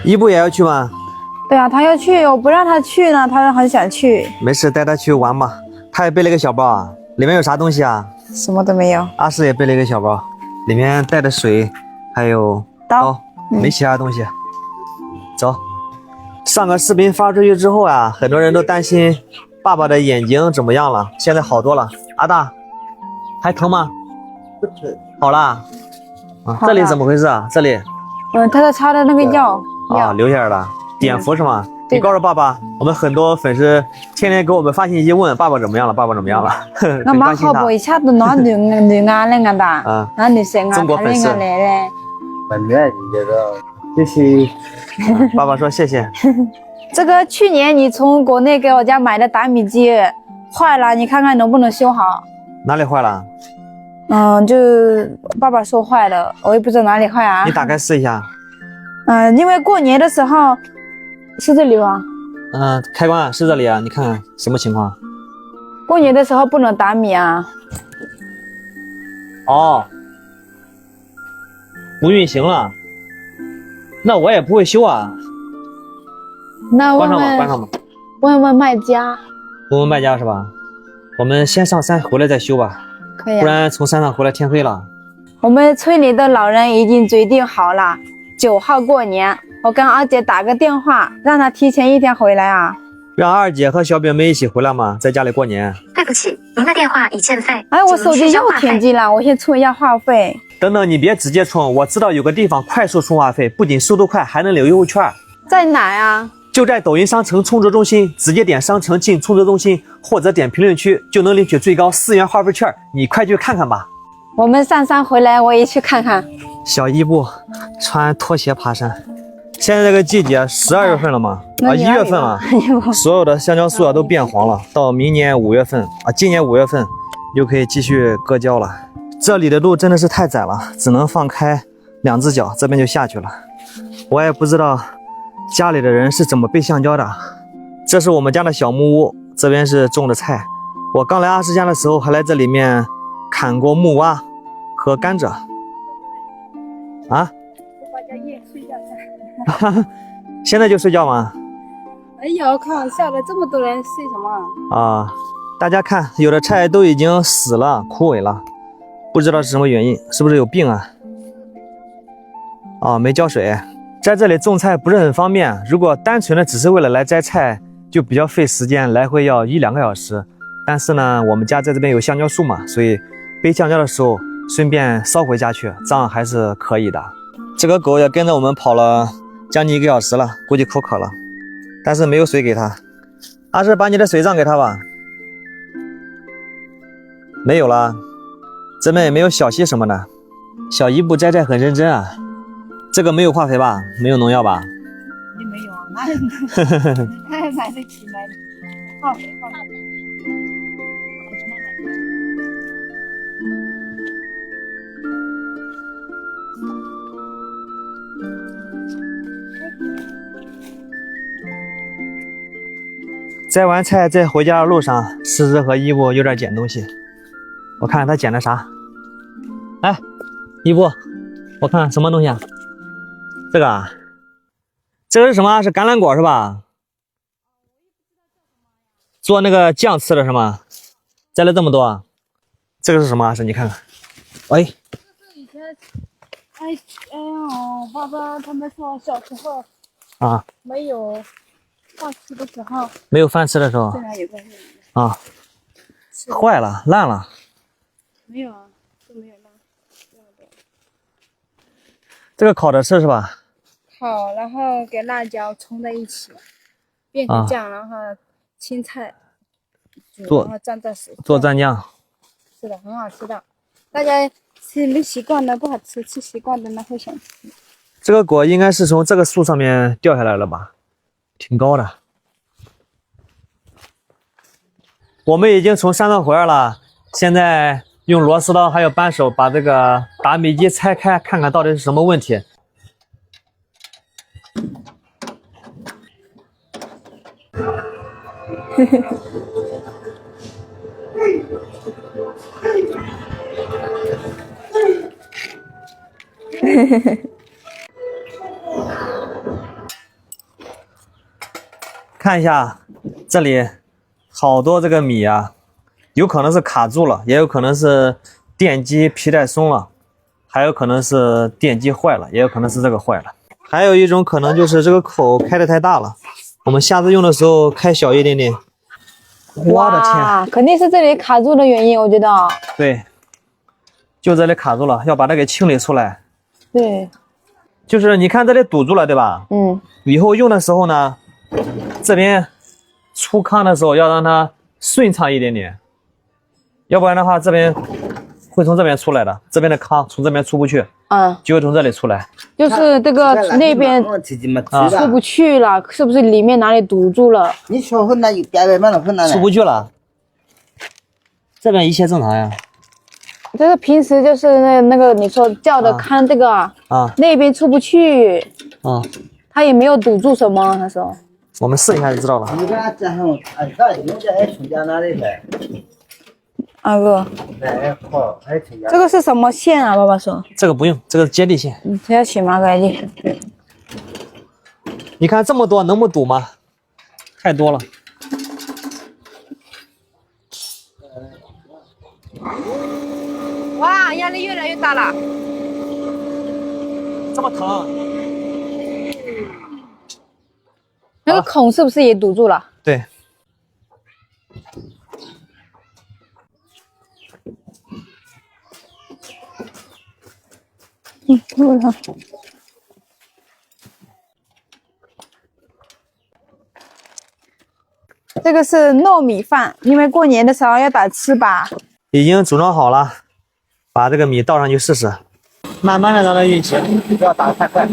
一步也要去吗？对啊，他要去，我不让他去呢，他很想去。没事，带他去玩吧。他也背了个小包啊，里面有啥东西啊？什么都没有。阿诗也背了一个小包，里面带的水，还有刀，没其他东西。走。上个视频发出去之后啊，很多人都担心爸爸的眼睛怎么样了，现在好多了。阿大，还疼吗？不疼。好啦。啊，这里怎么回事啊？这里。他在擦的那个药。啊，流下来了，碘伏是吗？你告诉爸爸，我们很多粉丝天天给我们发信息问爸爸怎么样了，爸爸怎么样了。我妈好不一下都拿绿眼了的，啊，绿色啊，中国粉丝。本来你觉得谢谢。爸爸说谢谢。这个去年你从国内给我家买的打米机坏了，你看看能不能修好？哪里坏了？就爸爸说坏了，我也不知道哪里坏啊。你打开试一下。因为过年的时候是这里吗？开关是这里啊，你看看什么情况？过年的时候不能打米啊。哦，不运行了，那我也不会修啊。那关上吧，关上吧。问问卖家。问问卖家是吧？我们先上山回来再修吧。可以啊。不然从山上回来天黑了。我们村里的老人已经决定好了，9号过年，我跟二姐打个电话，让她提前1天回来啊。让二姐和小饼们一起回来吗？在家里过年。对不起，您的电话已欠费。哎，我手机又停机了，我先充一下话费。等等，你别直接充，我知道有个地方快速充话费，不仅速度快，还能领优惠券。在哪呀？就在抖音商城充值中心，直接点商城进充值中心，或者点评论区就能领取最高4元话费券，你快去看看吧。我们上山回来，我也去看看。小伊布穿拖鞋爬山。现在这个季节12月份了嘛，1月份了，所有的香蕉树啊都变黄了。到明年5月份啊，今年5月份就可以继续割胶了。这里的路真的是太窄了，只能放开2只脚，这边就下去了。我也不知道家里的人是怎么背橡胶的。这是我们家的小木屋，这边是种的菜。我刚来阿诗家的时候还来这里面砍过木瓜和甘蔗。啊？现在就睡觉吗？哎呀，开玩笑的，这么多人睡什么？啊，大家看，有的菜都已经死了、枯萎了，不知道是什么原因，是不是有病啊？啊，没浇水，在这里种菜不是很方便。如果单纯的只是为了来摘菜，就比较费时间，来回要1-2个小时。但是呢，我们家在这边有橡胶树嘛，所以背橡胶的时候顺便捎回家去，这样还是可以的。这个狗也跟着我们跑了将近1个小时了，估计口渴了，但是没有水给它。阿诗，把你的水让给它吧。没有了，这边也没有小溪什么的。小伊布摘菜很认真啊。这个没有化肥吧？没有农药吧？也没有啊，哪买得起买的？化肥。摘完菜在回家的路上，诗诗和伊布有点捡东西。我看看他捡的啥。哎，伊布，我看看什么东西啊？这个啊，这个是什么？是橄榄果是吧？做那个酱吃的是吗？摘了这么多啊？这个是什么？是你看看。哎，这是以前，哎呦，爸爸他们说小时候啊，没有饭吃的时候，没有饭吃的时候这还有个啊，坏了，烂了。没有啊，都没有烂。这个烤着吃是吧？烤，然后给辣椒冲在一起，变成酱，然后青菜煮，然后蘸在水做蘸酱。是的，很好吃的。大家吃没习惯的不好吃，吃习惯的呢会想吃。这个果应该是从这个树上面掉下来了吧？挺高的。我们已经从山上回来了，现在用螺丝刀还有扳手把这个打米机拆开，看看到底是什么问题。看一下这里好多这个米啊，有可能是卡住了，也有可能是电机皮带松了，还有可能是电机坏了，也有可能是这个坏了。还有一种可能就是这个口开的太大了，我们下次用的时候开小一点点。我的天，肯定是这里卡住的原因，我觉得。对，就这里卡住了，要把它给清理出来。对，就是你看这里堵住了，对吧？嗯，以后用的时候呢，这边出糠的时候要让它顺畅一点点，要不然的话这边会从这边出来的，这边的糠从这边出不去，就会从这里出来。就是这个那边出不去了，是不是里面哪里堵住了？你说很难，别外面了很难。出不去了，这边一切正常呀。就是平时就是那个你说叫的看这个那边出不去他也没有堵住什么，他说。我们试一下就知道了。二哥，这个是什么线啊？爸爸说这个不用，这个是接地线。这要起码个的。你看这么多能不堵吗？太多了。哇，压力越来越大了。这么疼？那个孔是不是也堵住了？对。堵了。这个是糯米饭，因为过年的时候要打糍粑。已经组装好了，把这个米倒上去试试。慢慢的让它运行，不要打得太快。